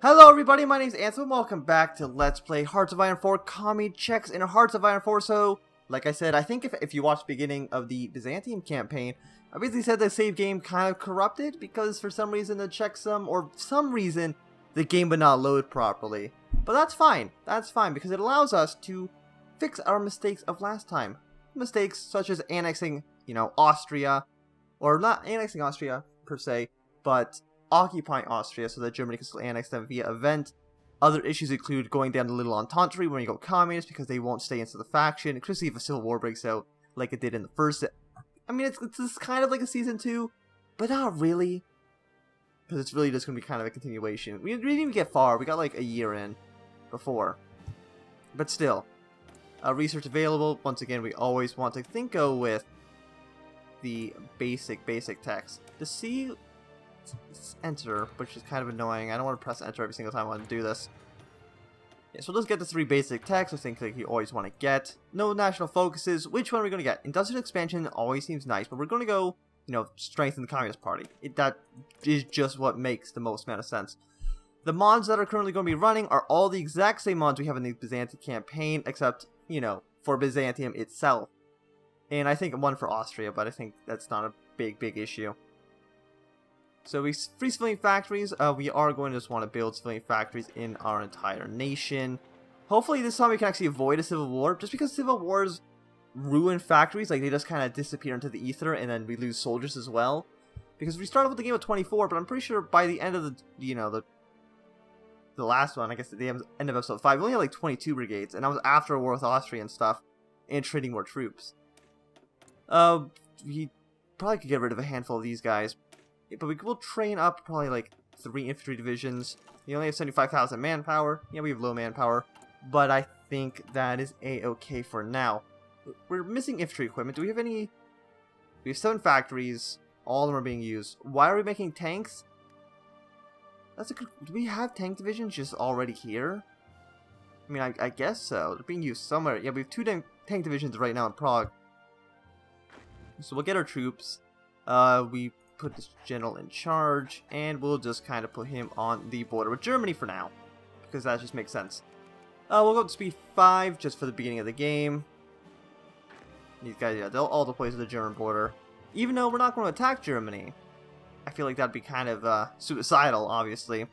Hello everybody, my name is Anthony, welcome back to Let's Play Hearts of Iron 4 Commie, Czechs in Hearts of Iron 4. So, like I said, I think if you watch the beginning of the Byzantium campaign, I basically said the save game kind of corrupted because for some reason the checksum, or some reason, the game would not load properly. But that's fine, because it allows us to fix our mistakes of last time. Mistakes such as annexing, Austria, or not annexing Austria per se, but occupying Austria so that Germany can still annex them via event. Other issues include going down the Little Entente when you go communist because they won't stay into the faction, especially if a civil war breaks out like it did in the first. I mean, it's kind of like a season 2, but not really, because it's really just going to be kind of a continuation. We didn't even get far. We got like a year in before, but still, research available. Once again, we always want to go with the basic text to see. Enter, which is kind of annoying. I don't want to press enter every single time I want to do this. Yeah, so let's get the 3 basic texts. I think like you always want to get. No national focuses. Which one are we going to get? Industrial expansion always seems nice, but we're going to go, strengthen the Communist Party. That is just what makes the most amount of sense. The mods that are currently going to be running are all the exact same mods we have in the Byzantium campaign, except, for Byzantium itself. And I think one for Austria, but I think that's not a big issue. So we free civilian factories. We are going to just want to build civilian factories in our entire nation. Hopefully this time we can actually avoid a civil war, just because civil wars ruin factories, like they just kind of disappear into the ether, and then we lose soldiers as well. Because we started with the game with 24, but I'm pretty sure by the end of the last one, I guess at the end of episode 5, we only had like 22 brigades, and that was after a war with Austria and stuff, and trading more troops. We probably could get rid of a handful of these guys. But we will train up probably like 3 infantry divisions. We only have 75,000 manpower. Yeah, we have low manpower. But I think that is a-okay for now. We're missing infantry equipment. Do we have any? We have 7 factories. All of them are being used. Why are we making tanks? That's a good. Do we have tank divisions just already here? I mean, I guess so. They're being used somewhere. Yeah, we have 2 tank divisions right now in Prague. So we'll get our troops. We put this general in charge, and we'll just kind of put him on the border with Germany for now, because that just makes sense. We'll go to speed 5 just for the beginning of the game. These guys, yeah, they'll all deploy to the German border. Even though we're not going to attack Germany, I feel like that'd be kind of suicidal, obviously.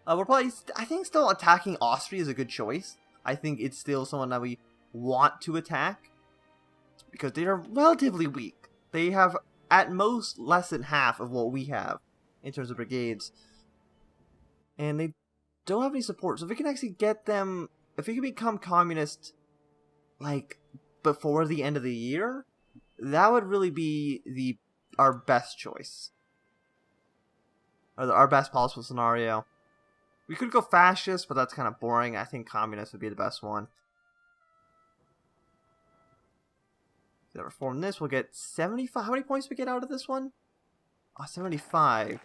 We're probably, I think still attacking Austria is a good choice. I think it's still someone that we want to attack, because they are relatively weak. They have at most less than half of what we have in terms of brigades. And they don't have any support. So if we can actually get them, if we can become communist, like, before the end of the year, that would really be our best choice. Or our best possible scenario. We could go fascist, but that's kind of boring. I think communist would be the best one. That reform this, we'll get 75. How many points do we get out of this one? 75.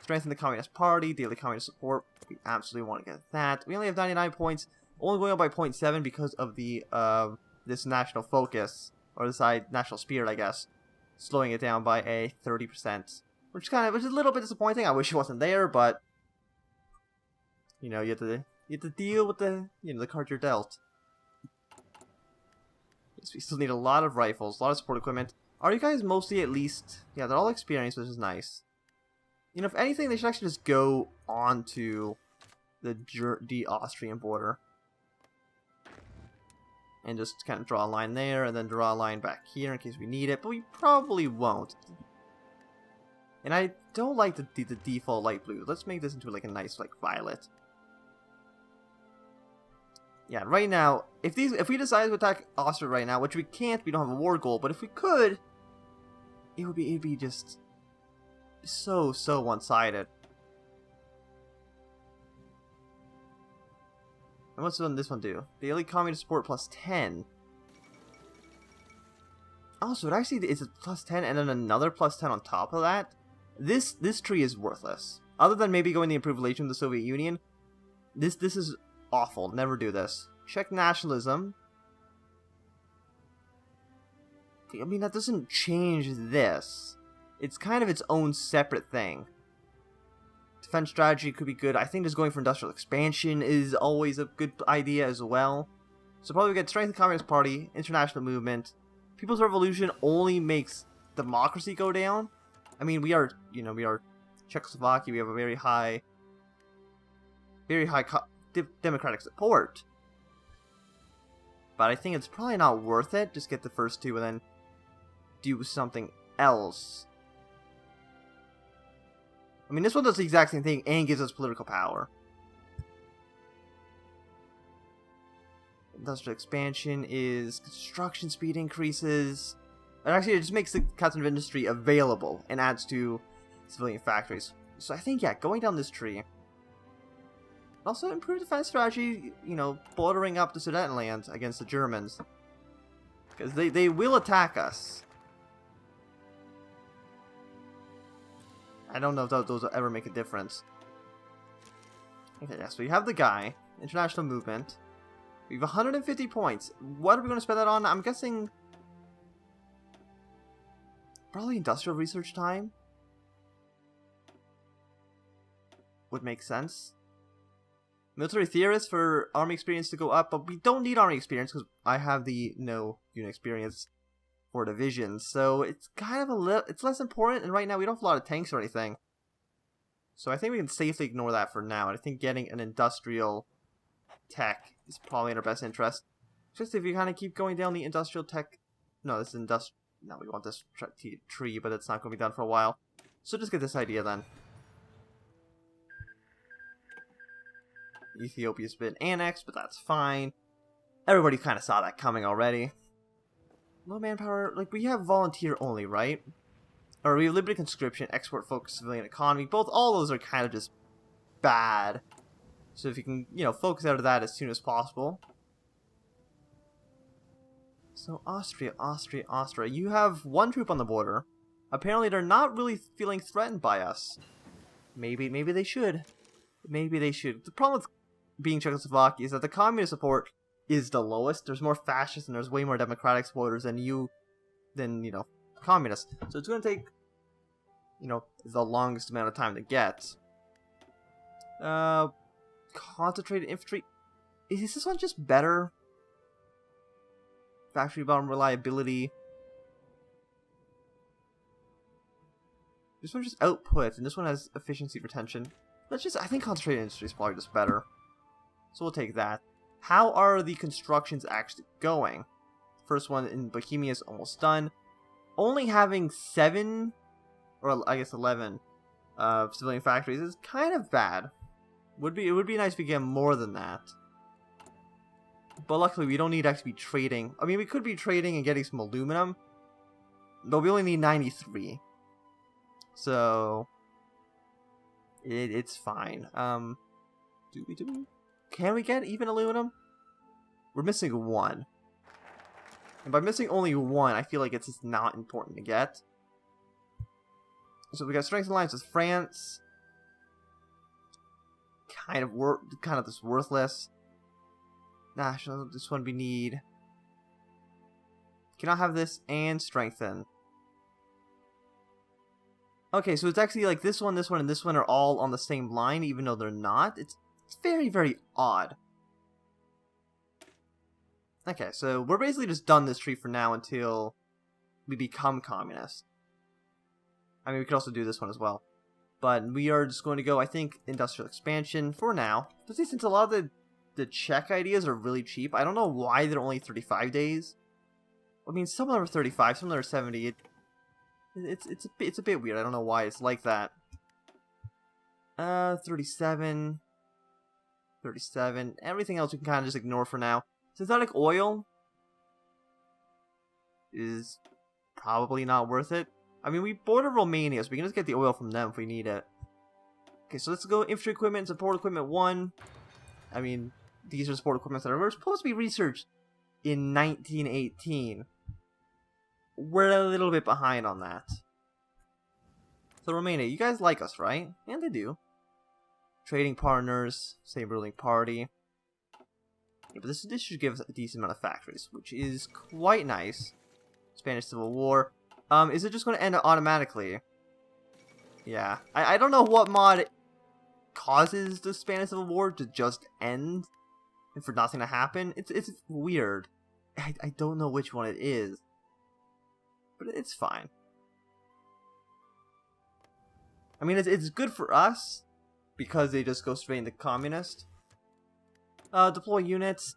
Strengthen the Communist Party, daily communist support. We absolutely want to get that. We only have 99 points, only going up by 0.7 because of the this national focus, or this national spirit, I guess, slowing it down by a 30%, which is a little bit disappointing. I wish it wasn't there, but you have to deal with the the card you're dealt. We still need a lot of rifles, a lot of support equipment. Are you guys mostly at least... Yeah, they're all experienced, which is nice. If anything, they should actually just go on to the Austrian border. And just kind of draw a line there, and then draw a line back here in case we need it. But we probably won't. And I don't like the default light blue. Let's make this into like a nice like violet. Yeah, right now, if we decide to attack Austria right now, which we can't, we don't have a war goal, but if we could, it'd be just so one-sided. And what's this one do? Daily communist support plus 10. Oh, so it actually is a plus 10 and then another plus 10 on top of that? This tree is worthless. Other than maybe going the improved relation with the Soviet Union, this is awful. Never do this. Czech nationalism. I mean, that doesn't change this. It's kind of its own separate thing. defense strategy could be good. I think just going for industrial expansion is always a good idea as well. So probably we get strength of the Communist Party, international movement. People's Revolution only makes democracy go down. I mean, we are Czechoslovakia. We have a very high democratic support. But I think it's probably not worth it. Just get the first two and then do something else. I mean, this one does the exact same thing and gives us political power. Industrial expansion is construction speed increases. And actually, it just makes the captain of industry available and adds to civilian factories. So I think, yeah, going down this tree. Also improve defense strategy, you know, bordering up the Sudetenland against the Germans. Because they will attack us. I don't know if those will ever make a difference. Okay, yeah, so you have the guy. International movement. We have 150 points. What are we going to spend that on? I'm guessing... probably industrial research time. Would make sense. Military theorists for army experience to go up, but we don't need army experience because I have the no unit experience for divisions. So it's kind of a little, it's less important, and right now we don't have a lot of tanks or anything. So I think we can safely ignore that for now. And I think getting an industrial tech is probably in our best interest. Just if you kind of keep going down the industrial tech. No, this is industrial. No, we want this tree, but it's not going to be done for a while. So just get this idea then. Ethiopia's been annexed, but that's fine. Everybody kind of saw that coming already. Low manpower, like we have volunteer only, right? Or we have limited conscription, export focused civilian economy. All those are kind of just bad. So if you can, you know, focus out of that as soon as possible. So Austria. You have one troop on the border. Apparently they're not really feeling threatened by us. Maybe they should. Maybe they should. The problem with being Czechoslovakia is that the communist support is the lowest. There's more fascists and there's way more democratic supporters than you know, communists. So it's going to take, you know, the longest amount of time to get. Concentrated infantry. Is this one just better? Factory bomb reliability. This one just output, and this one has efficiency retention. I think concentrated industry is probably just better. So we'll take that. How are the constructions actually going? First one in Bohemia is almost done. Only having 7, or I guess 11, civilian factories is kind of bad. It would be nice if we get more than that. But luckily we don't need to actually be trading. I mean, we could be trading and getting some aluminum. But we only need 93. So... It's fine. Do we? Can we get even aluminum? We're missing 1. And by missing only 1, I feel like it's just not important to get. So we got strength alliance with France. Kind of just worthless. National, this one we need. Cannot have this and strengthen. Okay, so it's actually like this one, and this one are all on the same line, even though they're not. It's very, very odd. Okay, so we're basically just done this tree for now until we become communist. I mean, we could also do this one as well. But we are just going to go, I think, industrial expansion for now. Especially since a lot of the Czech ideas are really cheap. I don't know why they're only 35 days. I mean, some of them are 35, some of them are 70. It's a bit weird. I don't know why it's like that. 37. Everything else we can kind of just ignore for now. Synthetic oil is probably not worth it. I mean, we border Romania, so we can just get the oil from them if we need it. Okay, so let's go infantry equipment, support equipment 1. I mean, these are support equipment that are supposed to be researched in 1918. We're a little bit behind on that. So Romania, you guys like us, right? And they do. Trading partners, same ruling party. Yeah, but this should give us a decent amount of factories, which is quite nice. Spanish Civil War. Is it just going to end automatically? Yeah. I don't know what mod causes the Spanish Civil War to just end and for nothing to happen. It's weird. I don't know which one it is, but it's fine. I mean, it's good for us because they just go straight into communist. Deploy units.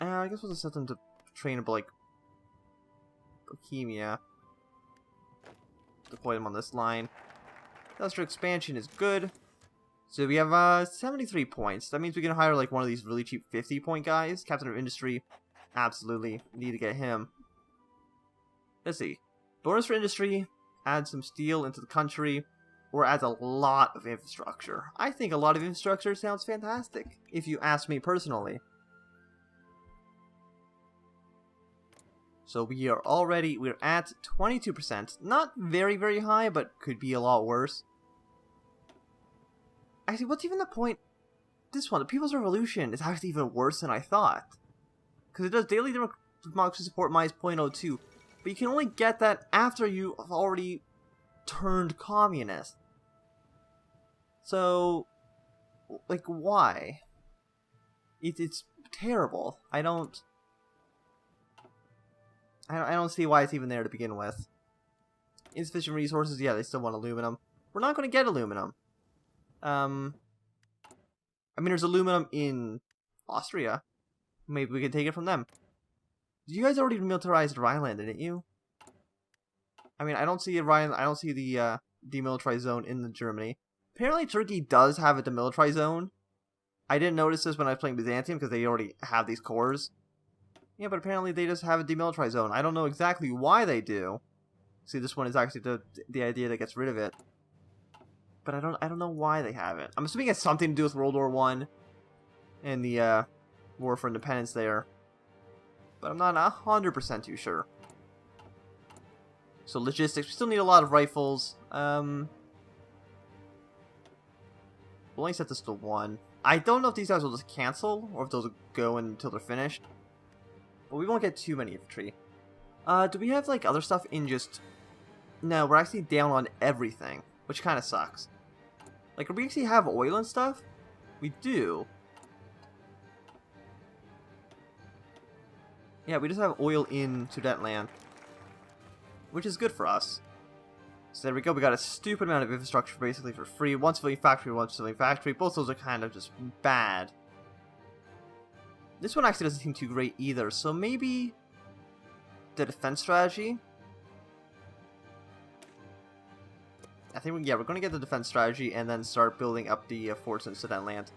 I guess we'll just set them to trainable, like leukemia. Deploy them on this line. Industrial expansion is good. So we have 73 points. That means we can hire like one of these really cheap 50-point guys. Captain of Industry, absolutely need to get him. Let's see. Bonus for industry. Add some steel into the country. Or adds a lot of infrastructure. I think a lot of infrastructure sounds fantastic, if you ask me personally. So we're at 22%. Not very, very high, but could be a lot worse. Actually, what's even the point? This one, the People's Revolution, is actually even worse than I thought. Because it does daily democracy support minus 0.02. But you can only get that after you have already turned communist. So, like, why? It's terrible. I don't see why it's even there to begin with. Insufficient resources, yeah, they still want aluminum. We're not going to get aluminum. I mean, there's aluminum in Austria. Maybe we can take it from them. You guys already militarized Rhineland, didn't you? I mean, I don't see the demilitarized zone in Germany. Apparently, Turkey does have a demilitarized zone. I didn't notice this when I was playing Byzantium because they already have these cores. Yeah, but apparently they just have a demilitarized zone. I don't know exactly why they do. See, this one is actually the idea that gets rid of it. But I don't know why they have it. I'm assuming it has something to do with World War I and the War for Independence there. But I'm not 100% too sure. So logistics, we still need a lot of rifles. We'll only set this to 1. I don't know if these guys will just cancel or if those will go until they're finished. But we won't get too many infantry. Do we have like other stuff in just... No, we're actually down on everything, which kind of sucks. Like, do we actually have oil and stuff? We do. Yeah, we just have oil in Sudetenland, which is good for us. So there we go, we got a stupid amount of infrastructure basically for free. One civilian factory, one civilian factory. Both those are kind of just bad. This one actually doesn't seem too great either, so maybe the defense strategy. I think, we're going to get the defense strategy and then start building up the forts in Sudetenland.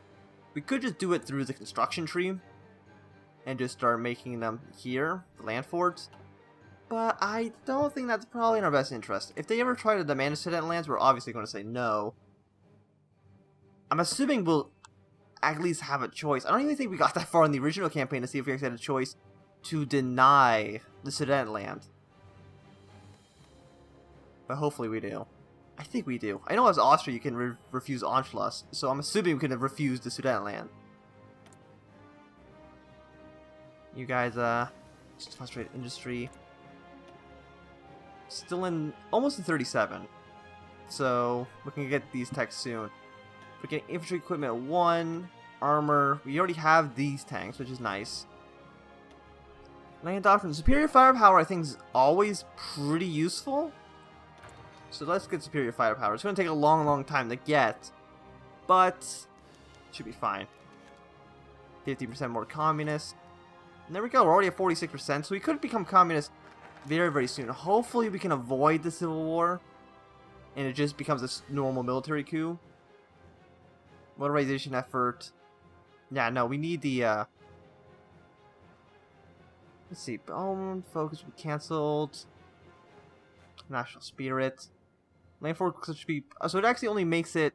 We could just do it through the construction tree and just start making them here, the land forts. But I don't think that's probably in our best interest. If they ever try to demand Sudetenlands, we're obviously going to say no. I'm assuming we'll at least have a choice. I don't even think we got that far in the original campaign to see if we actually had a choice to deny the Sudetenland. But hopefully we do. I think we do. I know as Austria you can refuse Anschluss, so I'm assuming we can have refused the Sudetenland. You guys, just frustrated industry. Still in, almost in 37. So, we can get these techs soon. We get infantry equipment 1, armor. We already have these tanks, which is nice. Land doctrine. Superior firepower, I think, is always pretty useful. So let's get superior firepower. It's going to take a long, long time to get, but should be fine. 50% more communist. And there we go. We're already at 46%, so we could become communist very, very soon. Hopefully we can avoid the Civil War, and it just becomes a normal military coup. Motorization effort. Yeah, no, we need the, let's see. Focus will be cancelled. National spirit. Land force should be... So it actually only makes it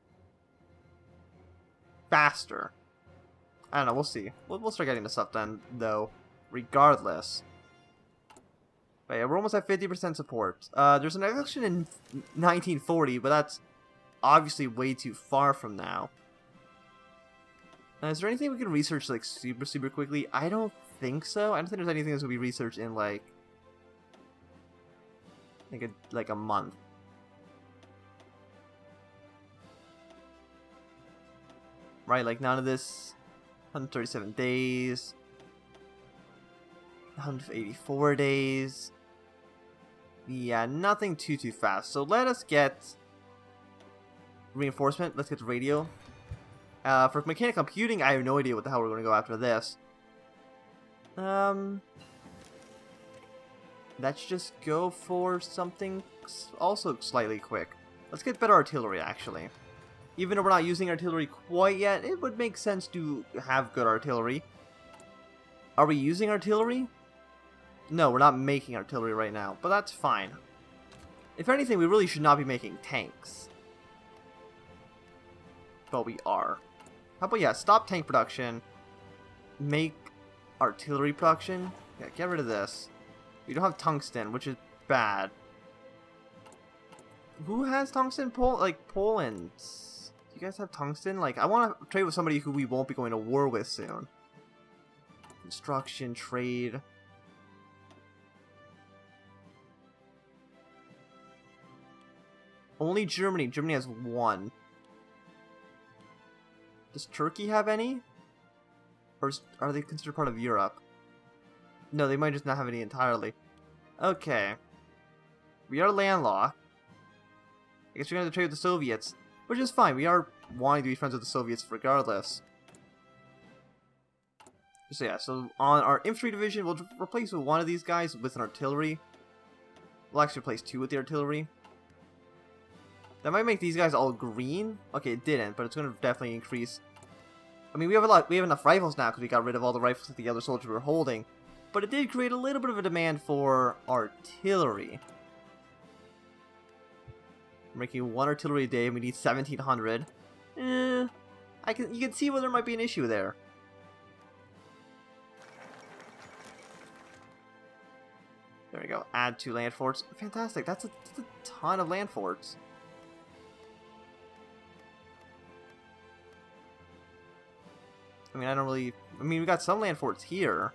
faster. I don't know, we'll see. We'll start getting the stuff done, though, regardless. But yeah, we're almost at 50% support. There's an election in 1940, but that's obviously way too far from now. Is there anything we can research, like, super, super quickly? I don't think so. I don't think there's anything that's going to be researched in, like a month. right? Like none of this. 137 days. 184 days. Yeah, nothing too fast. So let us get reinforcement. Let's get the radio. For mechanic computing, I have no idea what the hell we're going to go after this. Let's just go for something also slightly quick. Let's get better artillery, actually. Even though we're not using artillery quite yet, it would make sense to have good artillery. Are we using artillery? No, we're not making artillery right now, but that's fine. If anything, we really should not be making tanks. But we are. How about, yeah, stop tank production. Make artillery production. Yeah, get rid of this. We don't have tungsten, which is bad. Who has tungsten? Poland. Do you guys have tungsten? Like, I want to trade with somebody who we won't be going to war with soon. Construction, trade. Only Germany. Germany has 1. Does Turkey have any? Or are they considered part of Europe? No, they might just not have any entirely. Okay. We are landlocked. I guess we're going to have to trade with the Soviets. Which is fine. We are wanting to be friends with the Soviets regardless. So yeah, so on our infantry division, we'll replace with one of these guys with an artillery. We'll actually replace 2 with the artillery. That might make these guys all green. Okay, it didn't, but it's going to definitely increase. I mean, we have enough rifles now because we got rid of all the rifles that the other soldiers were holding. But it did create a little bit of a demand for artillery. We're making 1 artillery a day, and we need 1,700. You can see where there might be an issue there. There we go. Add 2 land forts. Fantastic. That's a ton of land forts. I mean, we got some land forts here,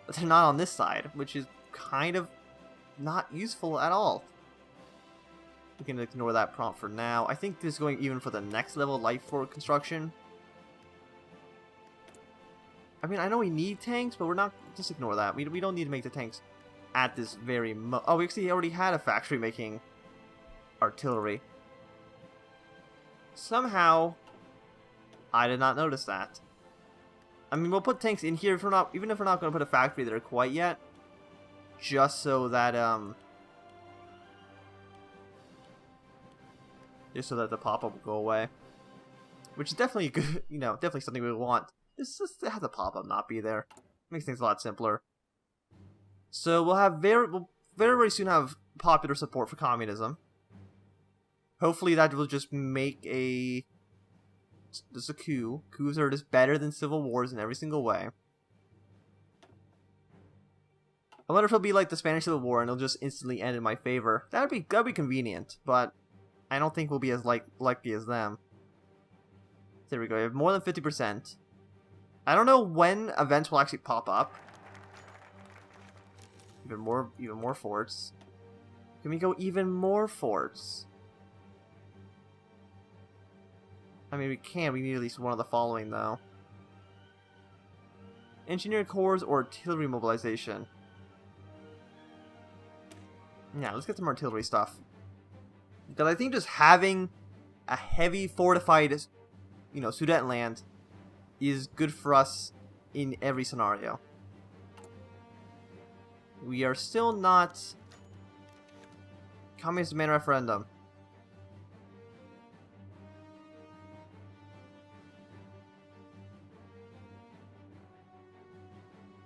but they're not on this side, which is kind of not useful at all. We can ignore that prompt for now. I think this is going even for the next level light fort construction. I mean, I know we need tanks, but we're not. Just ignore that. We don't need to make the tanks at this very oh, we actually already had a factory making artillery. Somehow, I did not notice that. I mean, we'll put tanks in here if we're not, even if we're not going to put a factory there quite yet, just so that the pop-up will go away, which is definitely good. You know, definitely something we want. It's just to have the pop-up not be there. Makes things a lot simpler. So we'll very soon have popular support for communism. Hopefully that will just make just a coup. Coups are just better than civil wars in every single way. I wonder if it'll be like the Spanish Civil War and it'll just instantly end in my favor. That'd be convenient, but I don't think we'll be as likely as them. There we go. We have more than 50%. I don't know when events will actually pop up. Even more forts. Can we go even more forts? I mean, we can. We need at least one of the following, though. Engineer corps or artillery mobilization. Yeah, let's get some artillery stuff. Because I think just having a heavy fortified, Sudetenland is good for us in every scenario. We are still not communist demand referendum.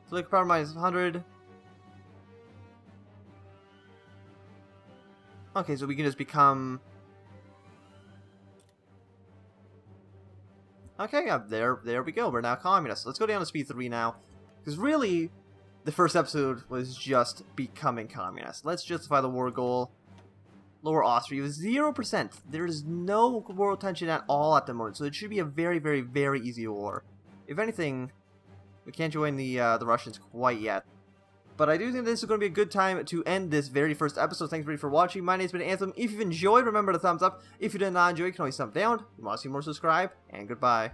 Political power minus 100. Okay, so we can just become... Okay, yeah, there we go. We're now communists. Let's go down to speed 3 now. Because really, the first episode was just becoming communist. Let's justify the war goal. Lower Austria was 0%. There is no world tension at all at the moment, so it should be a very, very, very easy war. If anything, we can't join the Russians quite yet. But I do think this is going to be a good time to end this very first episode. Thanks everybody for watching. My name's been Anthem. If you've enjoyed, remember to thumbs up. If you did not enjoy, you can always thumb down. If you want to see more, subscribe. And goodbye.